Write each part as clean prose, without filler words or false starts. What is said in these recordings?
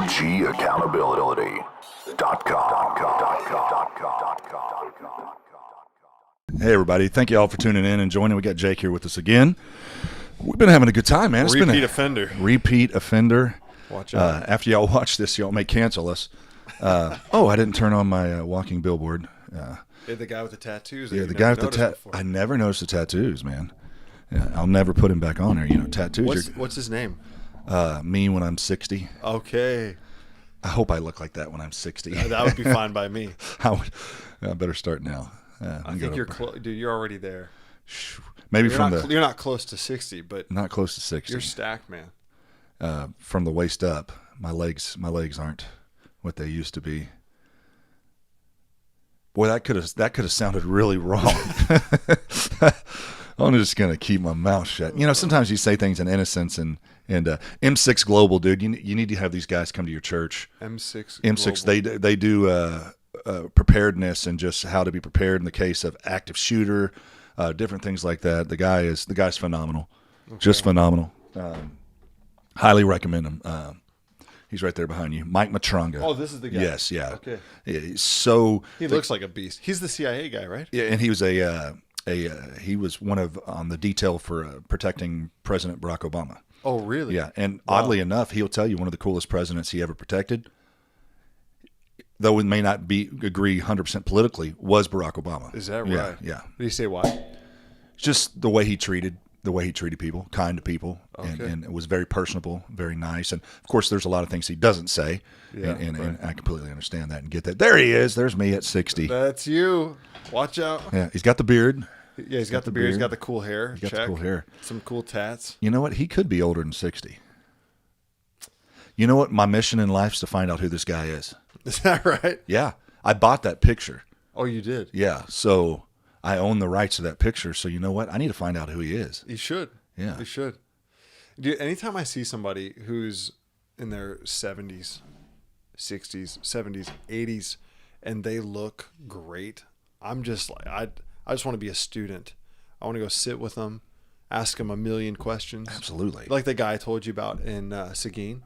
OGaccountability.com. Hey everybody, thank you all for tuning in and joining. We got Jake here with us again. We've been having a good time, man. It's been Repeat offender. Repeat offender. Watch out. After y'all watch this, y'all may cancel us. I didn't turn on my walking billboard. Hey, the guy with the tattoos. Yeah, the guy with the tattoos. I never noticed the tattoos, man. Yeah, I'll never put him back on there. You know, tattoos. What's his name? Me when I'm 60. Okay. I hope I look like that when I'm 60. That would be fine by me. I better start now. I think you're dude. You're already there. Maybe you're not close to 60, but not close to 60. You're stacked, man. From the waist up, my legs aren't what they used to be. Boy, that could have sounded really wrong. I'm just gonna keep my mouth shut. You know, sometimes you say things in innocence, and M6 Global, dude. You need to have these guys come to your church. M6 Global. They do preparedness and just how to be prepared in the case of active shooter, different things like that. The guy's phenomenal, just phenomenal. Highly recommend him. He's right there behind you, Mike Matronga. Oh, this is the guy. Yes, yeah. Okay. Yeah, he looks like a beast. He's the CIA guy, right? Yeah, and he was he was one of on the detail for protecting President Barack Obama. Oh, really? Yeah, and oddly enough, he'll tell you one of the coolest presidents he ever protected, though it may not agree 100% politically, was Barack Obama. Is that right? Yeah. Did he say why? Just the way he treated people, kind to people, okay. and it was very personable, very nice. And of course, there's a lot of things he doesn't say, and I completely understand that and get that. There he is. There's me at 60. That's you. Watch out. Yeah, he's got the beard. Yeah, he's got the beard. He's got the cool hair. He's got the cool hair. Some cool tats. You know what? He could be older than 60. You know what? My mission in life is to find out who this guy is. Is that right? Yeah. I bought that picture. Oh, you did? Yeah. So I own the rights to that picture. So you know what? I need to find out who he is. You should. Yeah. You should. Dude, anytime I see somebody who's in their 70s, 60s, 70s, 80s, and they look great, I'm just like, I just want to be a student. I want to go sit with them, ask them a million questions. Absolutely. Like the guy I told you about in Seguin.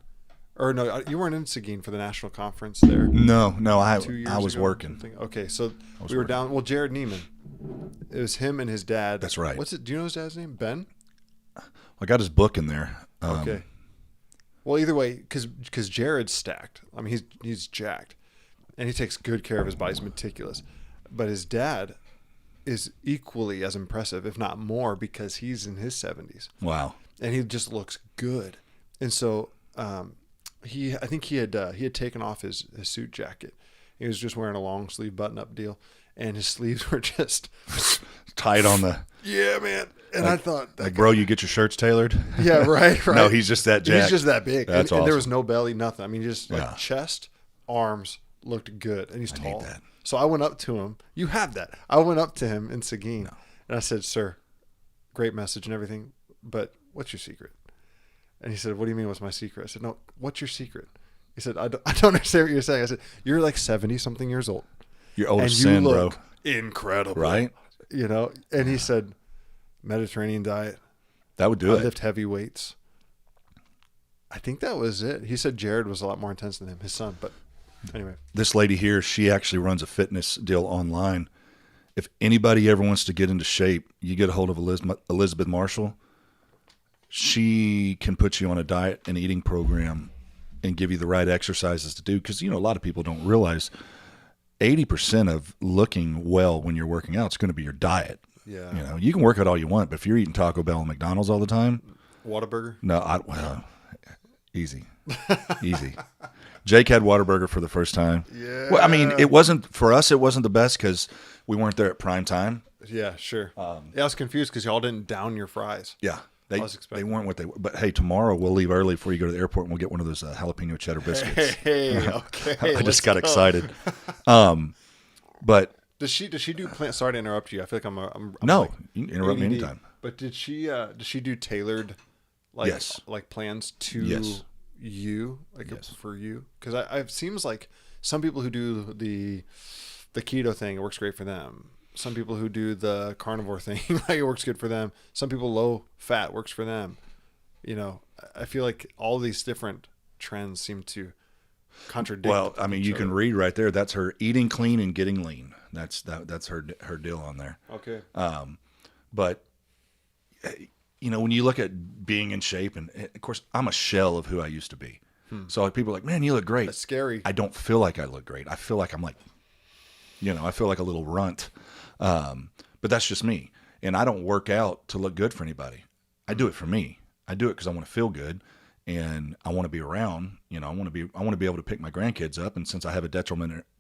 Or no, you weren't in Seguin for the national conference there. No, I was ago, working. Okay, so we were down. Well, Jared Neiman. It was him and his dad. That's right. Do you know his dad's name? Ben? I got his book in there. Okay. Well, either way, because Jared's stacked. I mean, he's jacked, and he takes good care of his body. He's meticulous. But his dad is equally as impressive, if not more, because he's in his 70s. Wow. And he just looks good. And so I think he had taken off his suit jacket. He was just wearing a long sleeve button up deal, and his sleeves were just tight on the. Yeah, man. And I thought, bro, you get your shirts tailored. Yeah, right. No, he's just that jacked. He's just that big. That's awesome. And there was no belly, nothing. I mean, just like chest, arms looked good, and he's tall. Need that. So I went up to him. You have that. I went up to him in Seguin, and I said, "Sir, great message and everything, but what's your secret?" And he said, "What do you mean, what's my secret?" I said, "No, what's your secret?" He said, I don't understand what you're saying. I said, "You're like 70-something years old. You're old and as sin, you look bro. Incredible. Right? You know?" And he said, "Mediterranean diet. That would do it. Lift heavy weights." I think that was it. He said Jared was a lot more intense than him, his son. But anyway. This lady here, she actually runs a fitness deal online. If anybody ever wants to get into shape, you get a hold of Elizabeth Marshall. She can put you on a diet and eating program and give you the right exercises to do. Because, you know, a lot of people don't realize 80% of looking well when you're working out is going to be your diet. Yeah. You know, you can work out all you want, but if you're eating Taco Bell and McDonald's all the time. Whataburger? No, easy. Jake had Whataburger for the first time. Yeah. Well, I mean, it wasn't the best because we weren't there at prime time. Yeah, sure. I was confused because y'all didn't down your fries. Yeah. They weren't what they were. But hey, tomorrow we'll leave early before you go to the airport and we'll get one of those jalapeno cheddar biscuits. Hey, okay. I just got excited. But does she do plant? Sorry to interrupt you. I feel like I'm no, like you can interrupt me ADD. anytime. But does she do tailored like plans to you, like for you? Because it seems like some people who do the keto thing, it works great for them. Some people who do the carnivore thing, like it works good for them. Some people low fat works for them. You know, I feel like all these different trends seem to contradict. Well, I mean, you can read right there. That's her eating clean and getting lean. That's her deal on there. Okay. But when you look at being in shape, and of course, I'm a shell of who I used to be. So people are like, man, you look great. That's scary. I don't feel like I look great. I feel like I'm like, I feel like a little runt. But that's just me. And I don't work out to look good for anybody. I do it for me. I do it because I want to feel good, and I want to be around. I want to be able to pick my grandkids up. And since I have a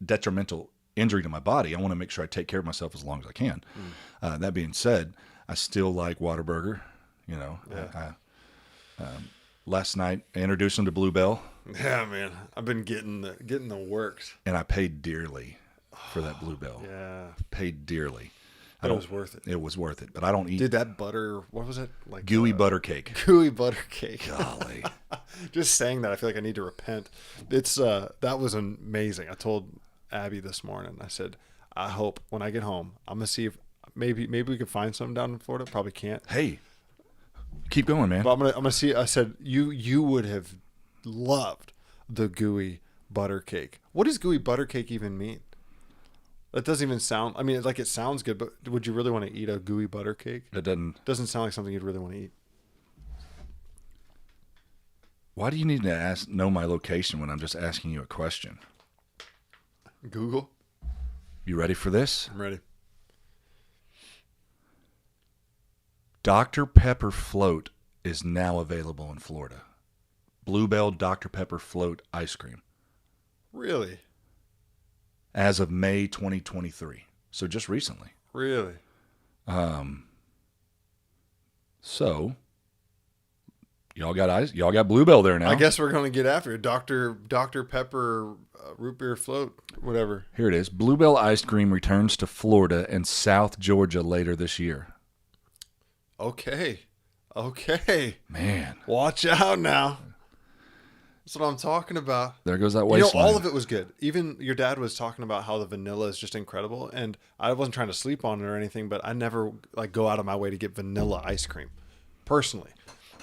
detrimental injury to my body, I want to make sure I take care of myself as long as I can. That being said, I still like Whataburger. Yeah. Last night I introduced him to Bluebell. Yeah, man, I've been getting the works, and I paid dearly for that Bluebell. Yeah, paid dearly. It was worth it. It was worth it, but I don't eat. Did that butter? What was it like? Gooey butter cake. Gooey butter cake. Golly, just saying that, I feel like I need to repent. It's that was amazing. I told Abby this morning. I said, I hope when I get home, I'm gonna see if maybe we could find some down in Florida. Probably can't. Hey, keep going, man. But I'm gonna see. I said you would have loved the gooey butter cake. What does gooey butter cake even mean? That doesn't even sound. I mean, like, it sounds good, but would you really want to eat a gooey butter cake? It doesn't sound like something you'd really want to eat. Why do you need to know my location when I'm just asking you a question? Google. You ready for this? I'm ready. Dr. Pepper float is now available in Florida. Bluebell Dr. Pepper float ice cream. Really? As of May 2023. So just recently. Really? So y'all got Bluebell there now. I guess we're going to get after it. Dr. Pepper root beer float, whatever. Here it is. Bluebell ice cream returns to Florida and South Georgia later this year. Okay. Man. Watch out now. That's what I'm talking about. There goes that waistline. All of it was good. Even your dad was talking about how the vanilla is just incredible. And I wasn't trying to sleep on it or anything, but I never go out of my way to get vanilla ice cream, personally.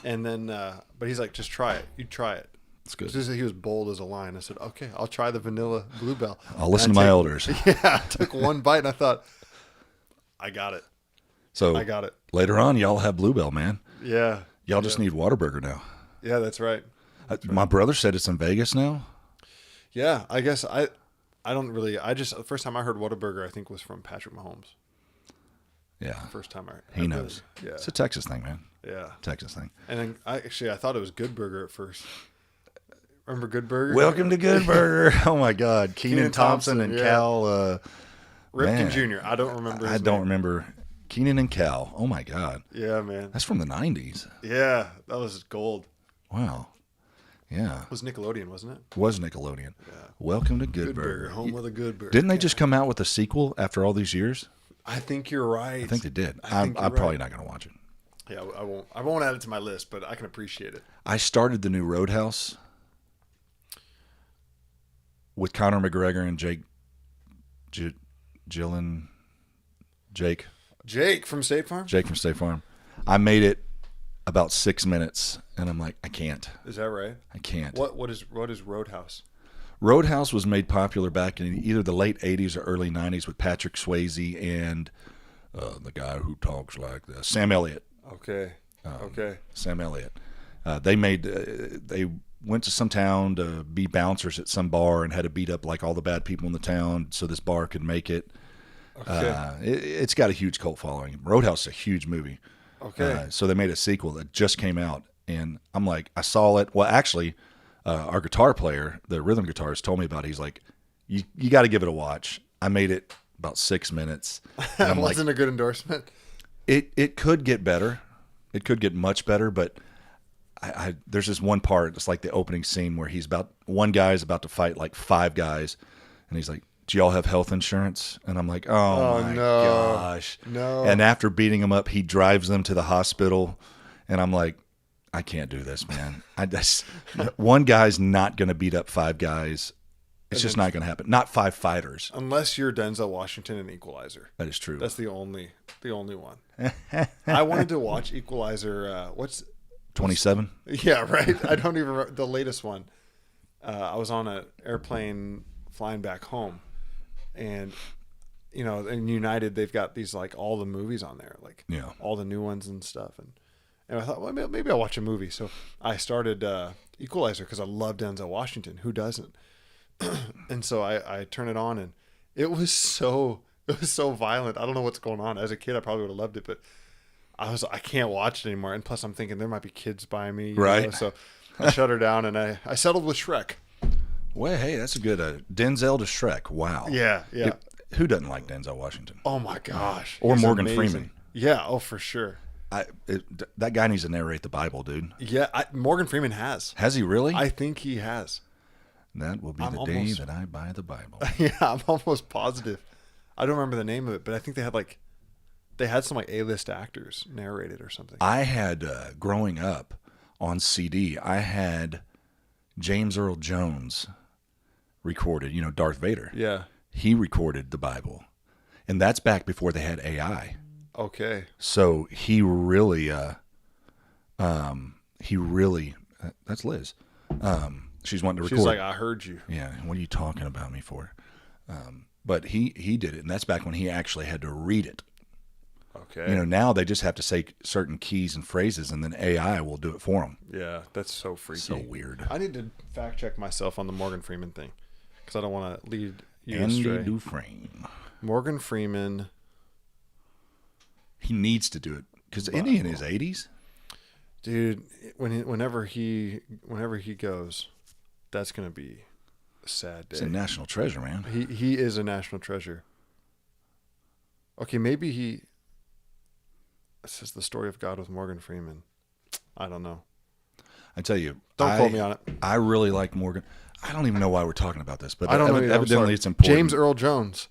And then, but he's like, just try it. You try it. It's good. He was bold as a lion. I said, okay, I'll try the vanilla Bluebell. I'll listen to my elders. Yeah, I took one bite and I thought, I got it. So I got it. Later on, y'all have Bluebell, man. Yeah. Y'all just need Whataburger now. Yeah, that's right. My brother said it's in Vegas now. Yeah, I guess I don't really. The first time I heard Whataburger, I think, was from Patrick Mahomes. Yeah. First time he knows. Yeah. It's a Texas thing, man. Yeah. Texas thing. And then I thought it was Good Burger at first. Remember Good Burger? Welcome to Good Burger. Oh my God. Keenan Thompson and Cal Ripken Jr. I don't remember his name. Remember Keenan and Cal. Oh my God. Yeah, man. That's from the 90s. Yeah, that was gold. Wow. Yeah. It was Nickelodeon, wasn't it? It was Nickelodeon. Yeah. Welcome to Good Burger. Home with a Good Burger. Didn't they just come out with a sequel after all these years? I think you're right. I think they did. I'm probably not going to watch it. Yeah, I won't add it to my list, but I can appreciate it. I started the new Roadhouse with Conor McGregor and Jake from State Farm? Jake from State Farm. I made it about 6 minutes, and I'm like, I can't. Is that right? I can't. What is Roadhouse? Roadhouse was made popular back in either the late 80s or early 90s with Patrick Swayze and the guy who talks like this, Sam Elliott. Okay. Sam Elliott. They went to some town to be bouncers at some bar and had to beat up like all the bad people in the town so this bar could make it. Okay. It's got a huge cult following. Roadhouse is a huge movie. Okay. So they made a sequel that just came out, and I'm like, I saw it. Well, actually, our guitar player, the rhythm guitarist, told me about it. He's like, you got to give it a watch. I made it about 6 minutes. That wasn't a good endorsement. It could get better. It could get much better, but there's this one part. It's like the opening scene where one guy is about to fight like 5 guys, and he's like, do y'all have health insurance? And I'm like, oh my gosh. No. And after beating him up, he drives them to the hospital. And I'm like, I can't do this, man. One guy's not going to beat up 5 guys. It's just not going to happen. Not 5 fighters. Unless you're Denzel Washington in Equalizer. That is true. That's the only one. I wanted to watch Equalizer. 27? Yeah, right. I don't even remember the latest one. I was on an airplane flying back home, and in United they've got these like all the movies on there, like all the new ones and stuff, and I thought, well, maybe I'll watch a movie. So I started Equalizer because I love Denzel Washington. Who doesn't? And so I turned it on, and it was so violent. I don't know what's going on. As a kid, I probably would have loved it, but I can't watch it anymore. And plus, I'm thinking there might be kids by me, right? So I shut her down, and I settled with Shrek. Well, hey, that's a good Denzel to Shrek. Wow. Yeah. Who doesn't like Denzel Washington? Oh my gosh. Or He's Morgan amazing. Freeman. Yeah. Oh, for sure. That guy needs to narrate the Bible, dude. Yeah. Morgan Freeman has. Has he really? I think he has. That will be the day that I buy the Bible. Yeah, I'm almost positive. I don't remember the name of it, but I think they had some like A-list actors narrate it or something. I had growing up on CD, I had James Earl Jones recorded, Darth Vader. Yeah. He recorded the Bible. And that's back before they had AI. Okay. So he really that's Liz. She's wanting to record. She's like, I heard you. Yeah. What are you talking about me for? But he did it. And that's back when he actually had to read it. Okay. Now they just have to say certain keys and phrases, and then AI will do it for them. Yeah, that's so freaky. So weird. I need to fact check myself on the Morgan Freeman thing because I don't want to lead you Andy astray. Dufresne. Morgan Freeman. He needs to do it because isn't he in his 80s? Dude, whenever he goes, that's gonna be a sad day. He's a national treasure, man. He is a national treasure. Okay, maybe this is the story of God with Morgan Freeman. I don't know. I tell you, don't quote me on it. I really like Morgan. I don't even know why we're talking about this, but I don't know. Evidently, it's important. James Earl Jones.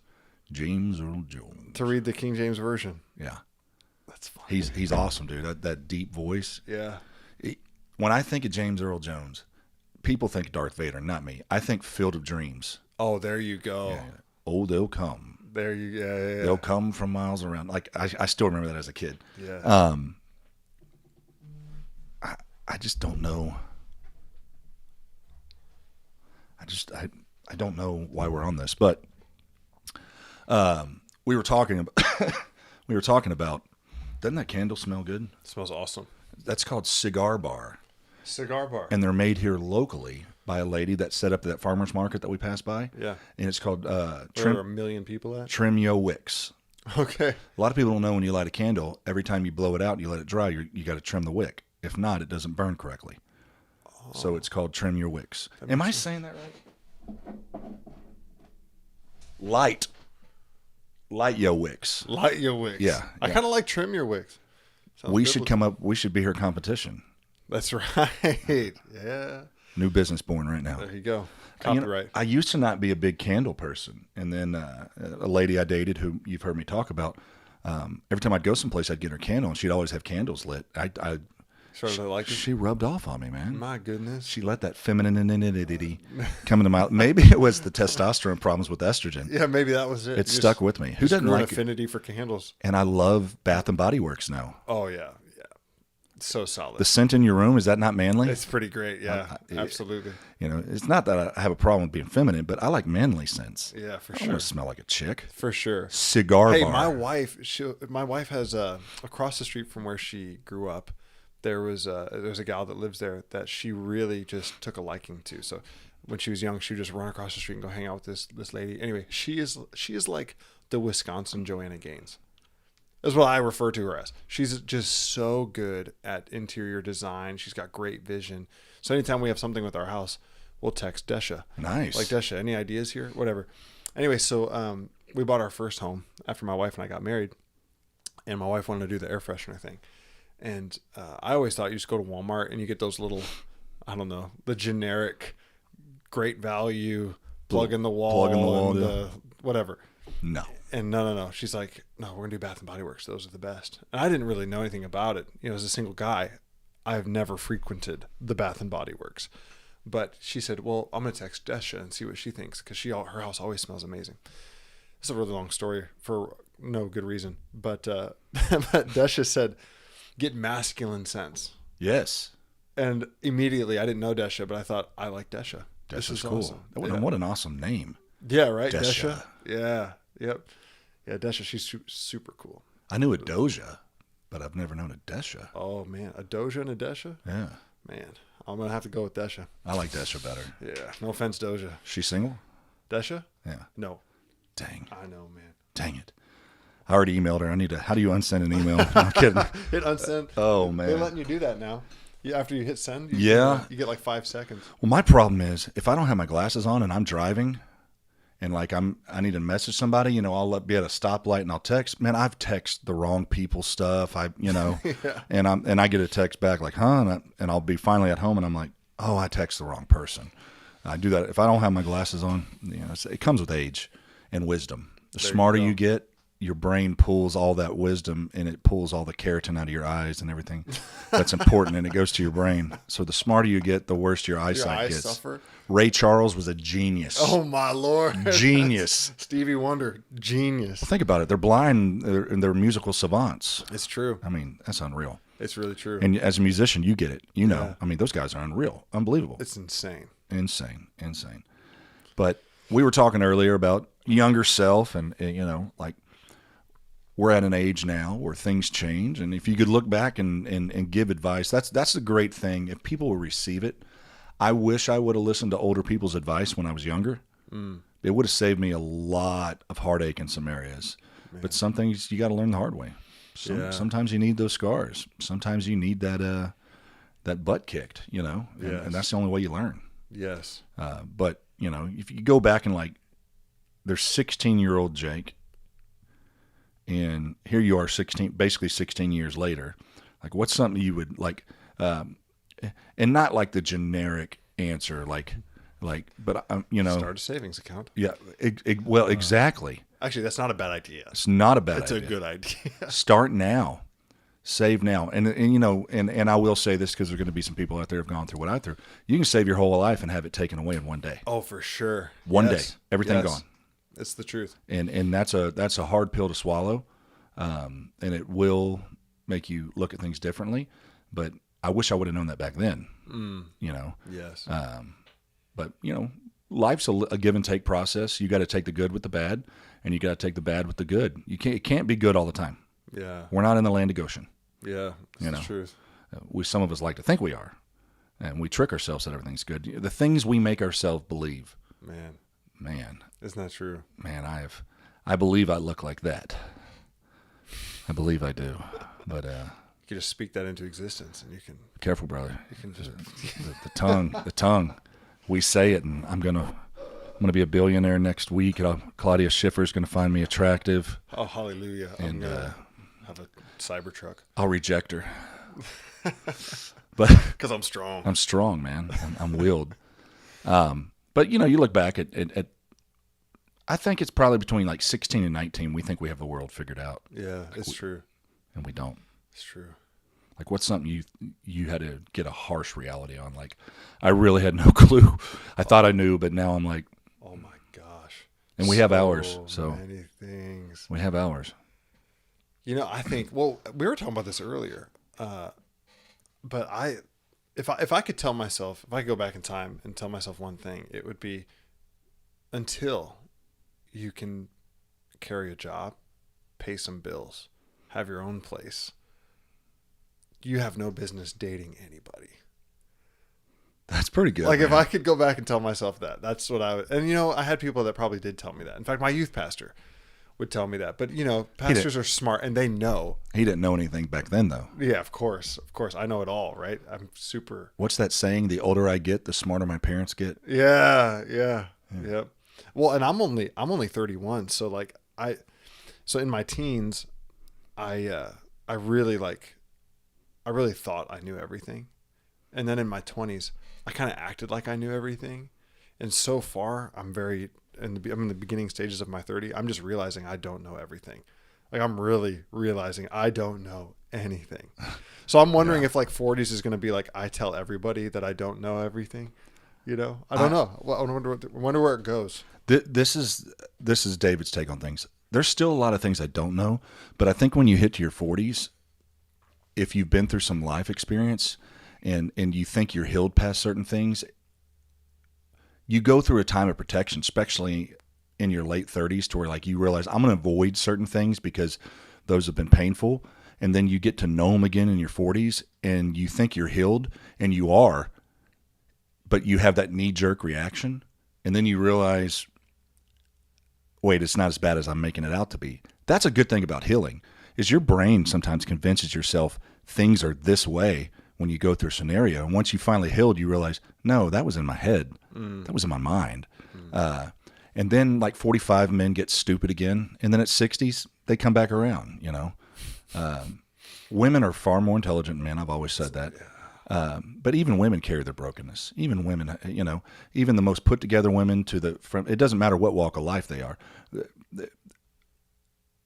James Earl Jones. To read the King James Version. Yeah, that's fun. He's awesome, dude. That deep voice. Yeah. When I think of James Earl Jones, people think Darth Vader, not me. I think Field of Dreams. Oh, there you go. Yeah. Oh, they'll come. There you go. Yeah. They'll come from miles around. Like I still remember that as a kid. Yeah. I just don't know. I don't know why we're on this, but we were talking about doesn't that candle smell good? It smells awesome. That's called Cigar Bar. Cigar Bar. And they're made here locally by a lady that set up that farmer's market that we passed by. Yeah. And it's called Where are a million people at? Trim Yo Wicks. Okay. A lot of people don't know when you light a candle, every time you blow it out and you let it dry, you got to trim the wick. If not, it doesn't burn correctly. Oh. So it's called Trim Your Wicks. Am I saying that right? Light Yo Wicks. Light Your Wicks. Yeah. I kind of like Trim Your Wicks. We should be her competition. That's right. Yeah. New business born right now. There you go. Copyright. I used to not be a big candle person. And then a lady I dated who you've heard me talk about, every time I'd go someplace, I'd get her candle, and she'd always have candles lit. She rubbed off on me, man. My goodness. She let that femininity come into my... Maybe it was the testosterone problems with estrogen. Yeah, maybe that was it. It stuck with me. Who doesn't like affinity for candles? And I love Bath and Body Works now. Oh, yeah. So solid. The scent in your room, is that not manly? It's pretty great. Yeah, absolutely. It's not that I have a problem with being feminine, but I like manly scents. Yeah, for I sure. don't want to smell like a chick. For sure. Cigar bar. Hey, my wife has across the street from where she grew up. There's a gal that lives there that she really just took a liking to. So when she was young, she would just run across the street and go hang out with this lady. Anyway, she is like the Wisconsin Joanna Gaines. That's what I refer to her as. She's just so good at interior design. She's got great vision. So anytime we have something with our house, we'll text Desha. Nice. Like, Desha, any ideas here? Whatever. Anyway, so we bought our first home after my wife and I got married. And my wife wanted to do the air freshener thing. And I always thought you just go to Walmart and you get those little, I don't know, the generic, great value, plug in the wall, and whatever. No. And no. She's like, no, we're going to do Bath & Body Works. Those are the best. And I didn't really know anything about it. As a single guy, I've never frequented the Bath & Body Works. But she said, well, I'm going to text Desha and see what she thinks because her house always smells amazing. It's a really long story for no good reason. But Desha said, get masculine scents. Yes. And immediately, I didn't know Desha, but I thought, I like Desha. This is cool. awesome. What an awesome name. Yeah, right? Desha. Yeah, yep. Yeah, Desha, she's super cool. I knew a Doja, but I've never known a Desha. Oh, man. A Doja and a Desha? Yeah. Man, I'm going to have to go with Desha. I like Desha better. Yeah, no offense, Doja. She's single? Desha? Yeah. No. Dang. I know, man. Dang it. I already emailed her. How do you unsend an email? I'm kidding. Hit unsend. Oh, man. They're letting you do that now. After you hit send, you get like 5 seconds. Well, my problem is if I don't have my glasses on and I'm driving and like I need to message somebody, I'll be at a stoplight and I'll text. Man, I've texted the wrong people stuff. Yeah. and I get a text back like, huh? And I'll be finally at home and I'm like, oh, I text the wrong person. I do that. If I don't have my glasses on, it comes with age and wisdom. The smarter you get, your brain pulls all that wisdom and it pulls all the keratin out of your eyes and everything that's important, and it goes to your brain. So the smarter you get, the worse your eyesight gets. Suffer? Ray Charles was a genius. Oh, my Lord. Genius. Stevie Wonder, genius. Well, think about it. They're blind and they're musical savants. It's true. I mean, that's unreal. It's really true. And as a musician, you get it. Yeah. I mean, those guys are unreal. Unbelievable. It's insane. Insane. But we were talking earlier about younger self and like, we're at an age now where things change, and if you could look back and give advice, that's the great thing. If people will receive it, I wish I would have listened to older people's advice when I was younger. It would have saved me a lot of heartache in some areas. Man. But some things you got to learn the hard way. Sometimes you need those scars. Sometimes you need that butt kicked, and that's the only way you learn. Yes. But if you go back and like, there's 16-year-old Jake. And here you are, basically 16 years later. Like, what's something you would like, and not like the generic answer, but start a savings account. Yeah, well, exactly. Actually, that's not a bad idea. It's not a bad idea. It's a good idea. Start now, save now, and I will say this because there's going to be some people out there who've gone through what I through. You can save your whole life and have it taken away in one day. Oh, for sure. One day, everything gone. It's the truth, and that's a hard pill to swallow, and it will make you look at things differently. But I wish I would have known that back then. Yes. But life's a give and take process. You got to take the good with the bad, and you got to take the bad with the good. It can't be good all the time. Yeah. We're not in the land of Goshen. Yeah, that's the truth. Some of us like to think we are, and we trick ourselves that everything's good. The things we make ourselves believe. Man. Isn't that true? Man, I believe I look like that. I believe I do. But you can just speak that into existence, and you can. Careful, brother. You can just the tongue. We say it, and I'm gonna be a billionaire next week. Claudia Schiffer's gonna find me attractive. Oh, hallelujah! And I'm gonna have a Cybertruck. I'll reject her. But because I'm strong. I'm strong, man. I'm willed. But you look back at I think it's probably between like 16 and 19. We think we have the world figured out. Yeah, it's true. And we don't. It's true. Like, what's something you had to get a harsh reality on? Like, I really had no clue. I thought I knew, but now I'm like, oh my gosh. And we have hours. So many things. We have hours. I think. Well, we were talking about this earlier. But if I could tell myself, if I could go back in time and tell myself one thing, it would be until you can carry a job, pay some bills, have your own place, you have no business dating anybody. That's pretty good. Like, man. If I could go back and tell myself that, that's what I would. And, I had people that probably did tell me that. In fact, my youth pastor would tell me that. But, pastors are smart and they know. He didn't know anything back then, though. Yeah, of course. Of course. I know it all, right? I'm super. What's that saying? The older I get, the smarter my parents get. Yeah. Yep. Well, and I'm only 31. So in my teens, I really thought I knew everything. And then in my 20s, I kind of acted like I knew everything. And so I'm in the beginning stages of my 30. I'm just realizing I don't know everything. Like, I'm really realizing I don't know anything. So I'm wondering if 40s is going to be like, I tell everybody that I don't know everything. I don't know. Well, I wonder where it goes. This is David's take on things. There's still a lot of things I don't know, but I think when you hit to your 40s, if you've been through some life experience and you think you're healed past certain things, you go through a time of protection, especially in your late 30s, to where like you realize I'm going to avoid certain things because those have been painful. And then you get to know them again in your 40s and you think you're healed, and you are, but you have that knee-jerk reaction. And then you realize, wait, it's not as bad as I'm making it out to be. That's a good thing about healing, is your brain sometimes convinces yourself things are this way when you go through a scenario. And once you finally healed, you realize, no, that was in my head. That was in my mind. And then like 45 men get stupid again. And then at 60s, they come back around, you know. Women are far more intelligent than men. I've always said that. But even women carry their brokenness. Even women, you know, even the most put together women it doesn't matter what walk of life they are.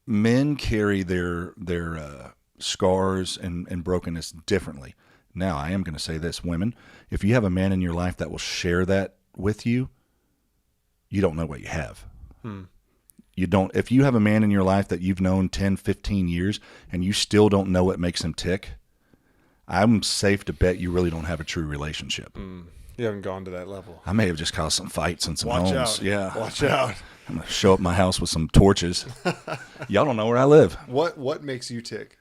Men carry their scars and brokenness differently. Now, I am going to say this, women, if you have a man in your life that will share that with you, you don't know what you have. You don't. If you have a man in your life that you've known 10, 15 years and you still don't know what makes him tick, I'm safe to bet you really don't have a true relationship. You haven't gone to that level. I may have just caused some fights and some homes. Out. Yeah. Watch out. I'm going to show up my house with some torches. Y'all don't know where I live. What makes you tick?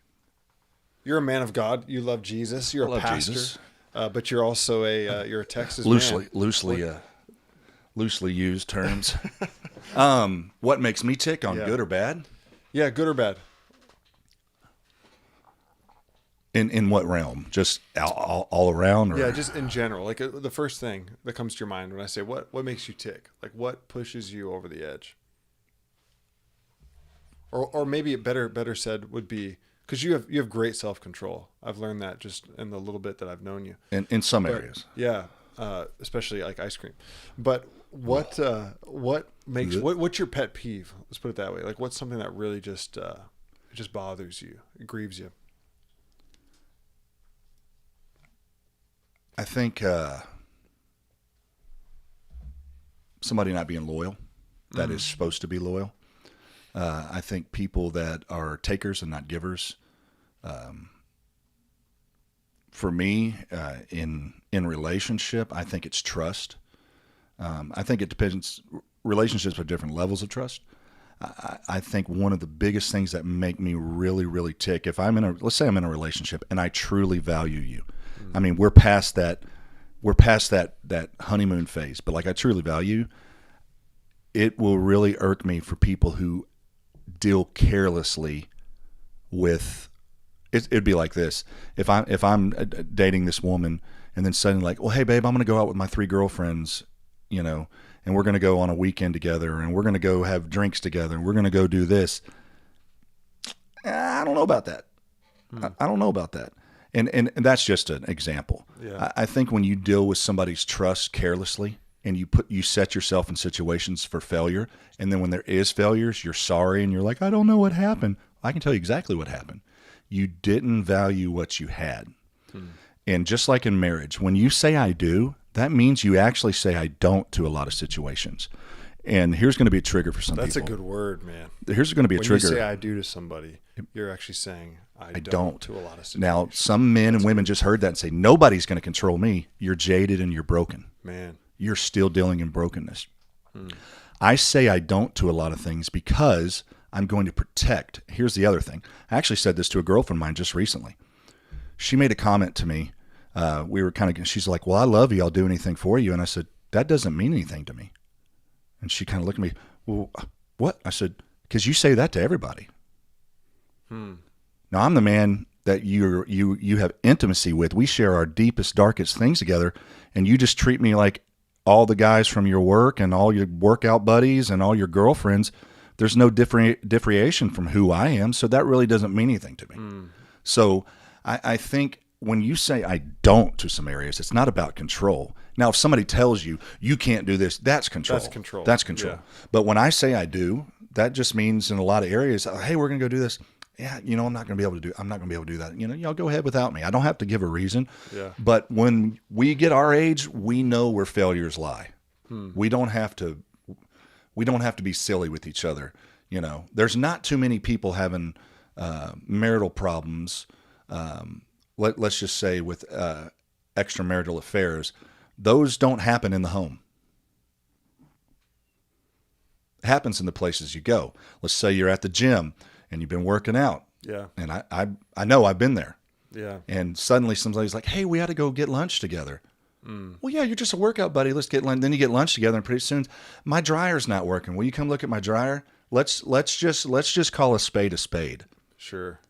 You're a man of God. You love Jesus. You're a pastor. Jesus. But you're also you're a Texas man. Loosely used terms. What makes me tick on good or bad? Yeah, good or bad. In what realm? Just all around? Or? Yeah, just in general. Like the first thing that comes to your mind when I say what makes you tick? Like what pushes you over the edge? Or maybe it better said would be, because you have great self-control. I've learned that just in the little bit that I've known you. In some areas. Yeah, especially like ice cream. But what makes what's your pet peeve? Let's put it that way. Like what's something that really just bothers you, it grieves you? I think somebody not being loyal that is supposed to be loyal. I think people that are takers and not givers. For me, in relationship, I think it's trust. I think it depends. Relationships have different levels of trust. I think one of the biggest things that make me really, really tick, if let's say I'm in a relationship and I truly value you. I mean, we're past that honeymoon phase, but like I truly value, it will really irk me for people who deal carelessly with it. It'd be like this. If I'm dating this woman and then suddenly like, well, hey babe, I'm going to go out with my 3 girlfriends, you know, and we're going to go on a weekend together and we're going to go have drinks together and we're going to go do this. I don't know about that. I don't know about that. And that's just an example. Yeah. I think when you deal with somebody's trust carelessly and you set yourself in situations for failure, and then when there is failures, you're sorry and you're like, I don't know what happened. I can tell you exactly what happened. You didn't value what you had. And just like in marriage, when you say I do, that means you actually say I don't to a lot of situations. And here's going to be a trigger for some people. That's a good word, man. Here's going to be a trigger. When you say I do to somebody, you're actually saying I don't to a lot of situations. Now, some men and women just heard that and say, nobody's going to control me. You're jaded and you're broken. Man. You're still dealing in brokenness. I say I don't to a lot of things because I'm going to protect. Here's the other thing. I actually said this to a girlfriend of mine just recently. She made a comment to me. She's like, well, I love you. I'll do anything for you. And I said, that doesn't mean anything to me. And she kind of looked at me, well, what? I said, because you say that to everybody. Now, I'm the man that you have intimacy with. We share our deepest, darkest things together, and you just treat me like all the guys from your work and all your workout buddies and all your girlfriends. There's no differentiation from who I am, so that really doesn't mean anything to me. So I think when you say I don't to some areas, it's not about control. Now, if somebody tells you, you can't do this, that's control. That's control. Yeah. But when I say I do, that just means in a lot of areas, hey, we're going to go do this. Yeah, I'm not going to be able to do that. Y'all go ahead without me. I don't have to give a reason. Yeah. But when we get our age, we know where failures lie. We don't have to be silly with each other. There's not too many people having marital problems. Let's just say with extramarital affairs, those don't happen in the home. It happens in the places you go. Let's say you're at the gym and you've been working out. Yeah. And I know I've been there. Yeah. And suddenly somebody's like, hey, we ought to go get lunch together. Well, yeah, you're just a workout buddy. Let's get lunch. Then you get lunch together, and pretty soon, my dryer's not working. Will you come look at my dryer? Let's just call a spade a spade. Sure.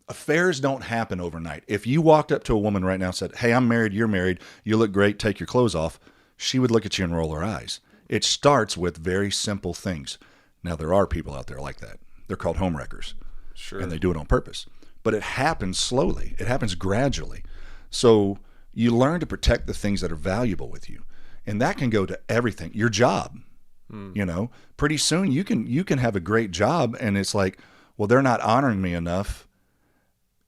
Affairs don't happen overnight. If you walked up to a woman right now and said, hey, I'm married, you're married, you look great, take your clothes off, she would look at you and roll her eyes. It starts with very simple things. Now, there are people out there like that. They're called homewreckers. Sure. And they do it on purpose. But it happens slowly. It happens gradually. So you learn to protect the things that are valuable with you. And that can go to everything. Your job. You know, pretty soon you can have a great job and it's like, well, they're not honoring me enough.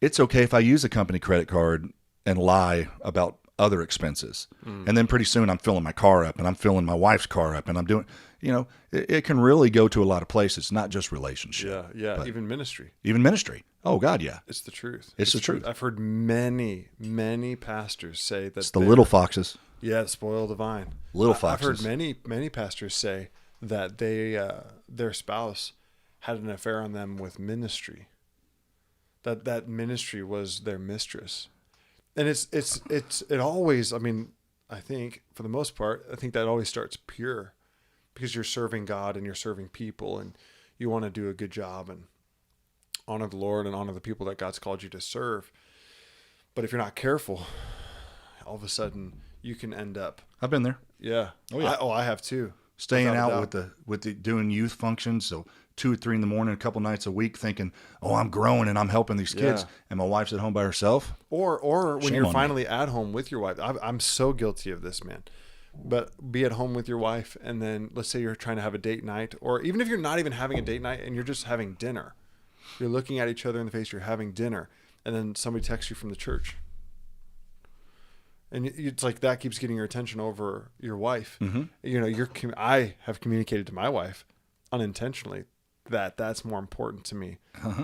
It's okay if I use a company credit card and lie about other expenses. And then pretty soon I'm filling my car up and I'm filling my wife's car up and I'm doing, you know, it can really go to a lot of places, not just relationship. Yeah. Even ministry. Even ministry. Oh, God, yeah. It's the truth. It's the truth. I've heard many, many pastors say that it's the little foxes. Yeah, spoil the vine. Little foxes. I've heard many pastors say that their spouse had an affair on them with ministry. That ministry was their mistress. And it always, I mean, I think for the most part, I think that always starts pure because you're serving God and you're serving people and you want to do a good job and honor the Lord and honor the people that God's called you to serve. But if you're not careful, all of a sudden you can end up. I've been there. Yeah. Oh yeah. I have too. Staying out with the doing youth functions. So 2 or 3 in the morning, a couple nights a week thinking, oh, I'm growing and I'm helping these kids. And my wife's at home by herself. Or when you're finally at home with your wife. I'm so guilty of this, man. But be at home with your wife. And then let's say you're trying to have a date night, or even if you're not even having a date night and you're just having dinner, you're looking at each other in the face, you're having dinner. And then somebody texts you from the church. And it's like that keeps getting your attention over your wife. Mm-hmm. You know, I have communicated to my wife unintentionally that that's more important to me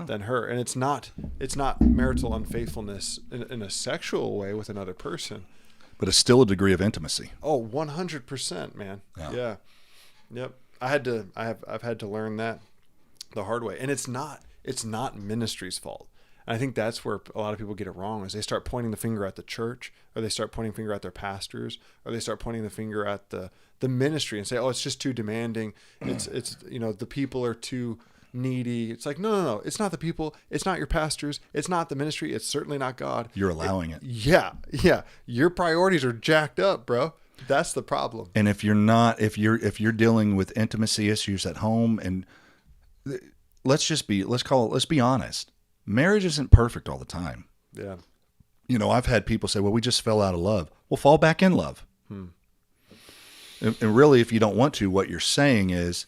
than her. And it's not marital unfaithfulness in a sexual way with another person. But it's still a degree of intimacy. Oh, 100%, man. Yeah. Yep. I've had to learn that the hard way. And it's not ministry's fault. And I think that's where a lot of people get it wrong is they start pointing the finger at the church, or they start pointing the finger at their pastors, or they start pointing the finger at the ministry and say, oh, it's just too demanding. It's you know, the people are too needy. It's like, no. It's not the people. It's not your pastors. It's not the ministry. It's certainly not God. You're allowing it. Yeah. Your priorities are jacked up, bro. That's the problem. And if you're dealing with intimacy issues at home, and let's be honest. Marriage isn't perfect all the time. Yeah. You know, I've had people say, well, we just fell out of love. Well, fall back in love. And really, if you don't want to, what you're saying is,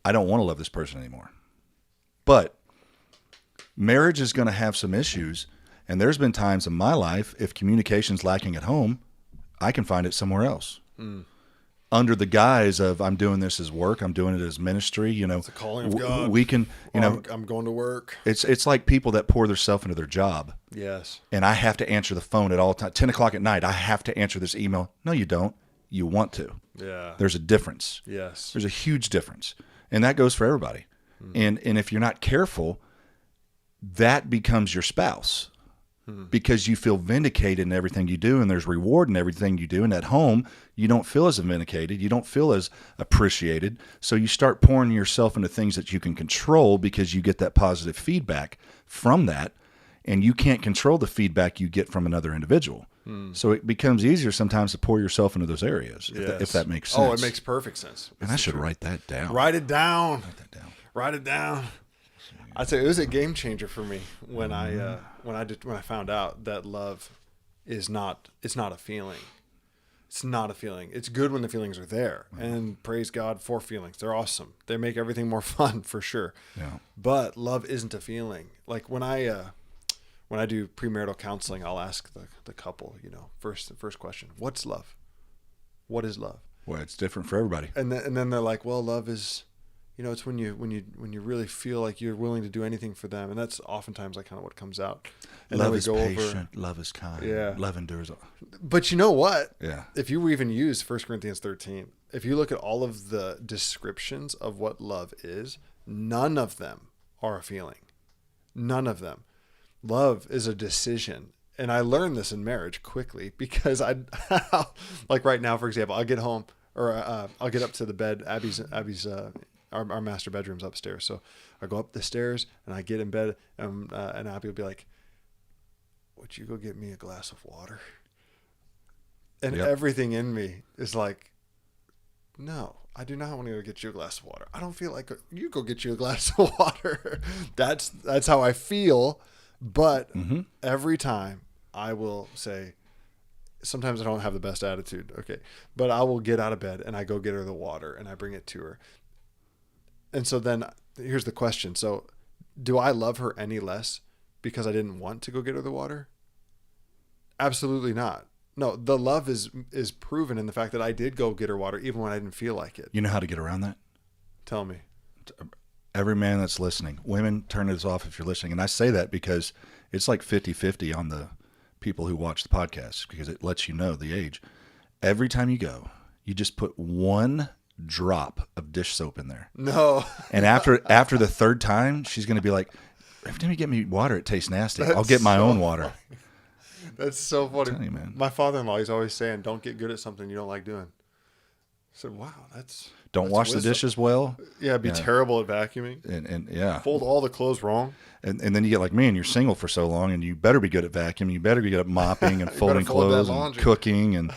I don't want to love this person anymore. But marriage is going to have some issues. And there's been times in my life, if communication's lacking at home, I can find it somewhere else. Under the guise of I'm doing this as work, I'm doing it as ministry, you know. It's a calling of God. We can, you know. I'm going to work. It's like people that pour themselves into their job. Yes. And I have to answer the phone at all times. 10 o'clock at night, I have to answer this email. No, you don't. You want to. Yeah. There's a difference. Yes. There's a huge difference. And that goes for everybody. And if you're not careful, that becomes your spouse. Because you feel vindicated in everything you do, and there's reward in everything you do. And at home, you don't feel as vindicated. You don't feel as appreciated. So you start pouring yourself into things that you can control because you get that positive feedback from that. And you can't control the feedback you get from another individual. So it becomes easier sometimes to pour yourself into those areas, if that makes sense. Oh, it makes perfect sense. And I should write that down. Write it down. Write it down. I'd say it was a game changer for me when I found out that love is not a feeling. It's not a feeling. It's good when the feelings are there, and praise God for feelings. They're awesome. They make everything more fun for sure. Yeah. But love isn't a feeling. Like when I do premarital counseling, I'll ask the couple, you know, first question, what's love? What is love? Well, it's different for everybody. And then they're like, well, love is It's when you really feel like you're willing to do anything for them, and that's oftentimes like kind of what comes out. And love is patient, love is kind, love endures. But you know what? Yeah. If you even use 1 Corinthians 13, if you look at all of the descriptions of what love is, none of them are a feeling. None of them. Love is a decision. And I learned this in marriage quickly because like right now, for example, I'll get home or I'll get up to the bed. Abby's our master bedroom's upstairs. So I go up the stairs and I get in bed and Abby will be like, would you go get me a glass of water? And everything in me is like, no, I do not want to go get you a glass of water. I don't feel like you go get you a glass of water. That's how I feel. But every time I will say, sometimes I don't have the best attitude. Okay. But I will get out of bed and I go get her the water and I bring it to her. And so then here's the question. So do I love her any less because I didn't want to go get her the water? Absolutely not. No, the love is proven in the fact that I did go get her water even when I didn't feel like it. You know how to get around that? Tell me. Every man that's listening, women, turn this off if you're listening. And I say that because it's like 50-50 on the people who watch the podcast because it lets you know the age. Every time you go, you just put one drop of dish soap in there. No. And after the third time, she's going to be like, every time you get me water, it tastes nasty. I'll get my own water. That's so funny. I'm telling you, man. My father-in-law, he's always saying, don't get good at something you don't like doing. I said, wow, don't wash the dishes well. Yeah, be terrible at vacuuming. And yeah. Fold all the clothes wrong. And then you get like me and you're single for so long and you better be good at vacuuming. You better be good at mopping and folding clothes and cooking and,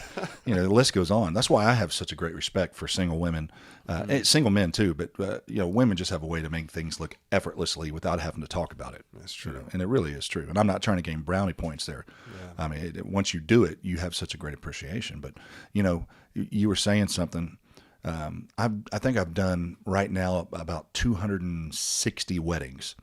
the list goes on. That's why I have such a great respect for single women, single men too. But, women just have a way to make things look effortlessly without having to talk about it. That's true. And it really is true. And I'm not trying to gain brownie points there. Yeah. I mean, once you do it, you have such a great appreciation. But, you were saying something. I think I've done right now about 260 weddings.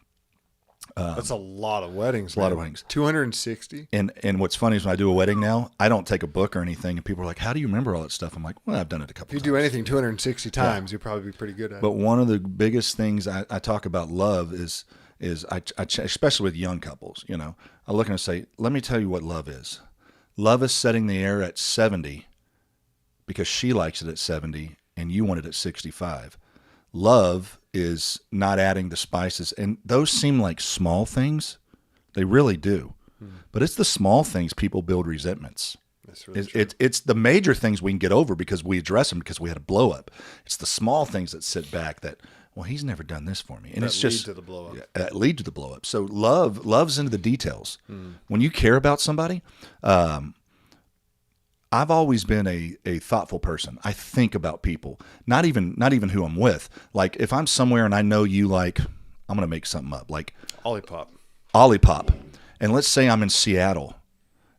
That's a lot of weddings. A lot of weddings. 260. And what's funny is when I do a wedding now, I don't take a book or anything, and people are like, "How do you remember all that stuff?" I'm like, "Well, I've done it a couple times." If you do anything 260 times, you'll probably be pretty good at it. But one of the biggest things I talk about love is especially with young couples. I look and I say, "Let me tell you what love is. Love is setting the air at 70 because she likes it at 70." And you want it at 65. Love is not adding the spices. And those seem like small things. They really do. But it's the small things people build resentments. That's really true. It's the major things we can get over because we address them because we had a blow up. It's the small things that sit back that, well, he's never done this for me. And it's just lead to the blow up. That lead to the blow up. So love's into the details. When you care about somebody, I've always been a thoughtful person. I think about people, not even who I'm with. Like if I'm somewhere and I know you like, I'm going to make something up, like Olipop. And let's say I'm in Seattle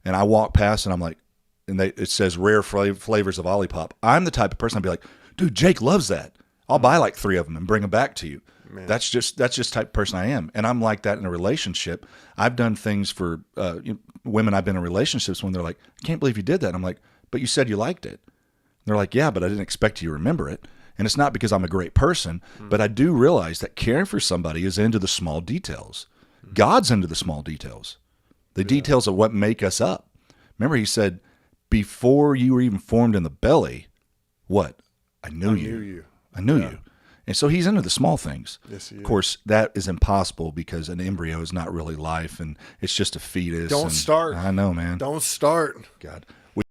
and I walk past and I'm like, and it says rare flavors of Olipop. I'm the type of person I'd be like, dude, Jake loves that. I'll buy like 3 of them and bring them back to you. Man. That's just the type of person I am. And I'm like that in a relationship. I've done things for women I've been in relationships when they're like, I can't believe you did that. And I'm like, but you said you liked it. And they're like, yeah, but I didn't expect you to remember it. And it's not because I'm a great person, but I do realize that caring for somebody is into the small details. God's into the small details, the details of what make us up. Remember, he said, before you were even formed in the belly, what? I knew you. I knew you. And so he's into the small things. Yes, he is. Of course, that is impossible because an embryo is not really life, and it's just a fetus. Don't start. I know, man. Don't start. God.